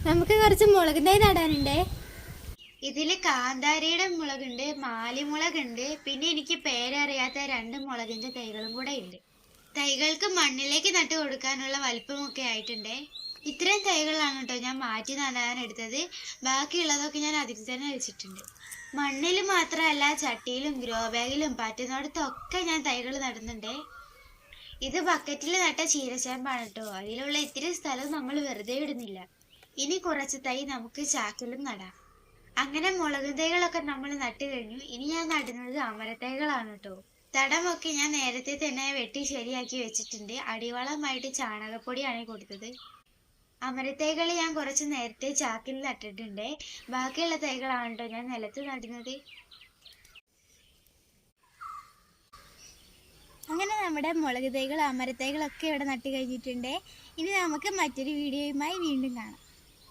നമുക്ക് കുറച്ച് മുളക് തൈ നടാനുണ്ടേ. ഇതില് കാന്താരിയുടെ മുളകുണ്ട്, മാലിമുളകുണ്ട്, പിന്നെ എനിക്ക് പേരറിയാത്ത 2 മുളകിന്റെ തൈകളും കൂടെ ഉണ്ട്. തൈകൾക്ക് മണ്ണിലേക്ക് നട്ടു കൊടുക്കാനുള്ള വലിപ്പമൊക്കെ ആയിട്ടുണ്ടേ. ഇത്രയും തൈകളാണ് കേട്ടോ ഞാൻ മാറ്റി നടാൻ എടുത്തത്. ബാക്കിയുള്ളതൊക്കെ ഞാൻ അതിൽ തന്നെ വെച്ചിട്ടുണ്ട്. മണ്ണിൽ മാത്രമല്ല, ചട്ടിയിലും ഗ്രോ ബാഗിലും പറ്റുന്നിടത്തൊക്കെ ഞാൻ തൈകൾ നടുന്നുണ്ടേ. ഇത് ബക്കറ്റിൽ നട്ട ചീരച്ചേമ്പാണ് കേട്ടോ. അതിലുള്ള ഇത്തിരി സ്ഥലം നമ്മൾ വെറുതെ ഇടുന്നില്ല. ഇനി കുറച്ച് തൈ നമുക്ക് ചാക്കിലും നടാം. അങ്ങനെ മുളക് തൈകളൊക്കെ നമ്മൾ നട്ടു കഴിഞ്ഞു. ഇനി ഞാൻ നടുന്നത് അമരത്തൈകളാണ് കേട്ടോ. തടമൊക്കെ ഞാൻ നേരത്തെ തന്നെ വെട്ടി ശരിയാക്കി വെച്ചിട്ടുണ്ട്. അടിവളമായിട്ട് ചാണകപ്പൊടിയാണ് കൊടുത്തത്. അമരത്തൈകൾ ഞാൻ കുറച്ച് നേരത്തെ ചാക്കിൽ നട്ടിട്ടുണ്ട്. ബാക്കിയുള്ള തൈകളാണ് കേട്ടോ ഞാൻ നിലത്ത് നടുന്നത്. അങ്ങനെ നമ്മുടെ മുളക് തൈകൾ അമരത്തൈകളൊക്കെ ഇവിടെ നട്ട് കഴിഞ്ഞിട്ടുണ്ട്. ഇനി നമുക്ക് മറ്റൊരു വീഡിയോയുമായി വീണ്ടും കാണാം.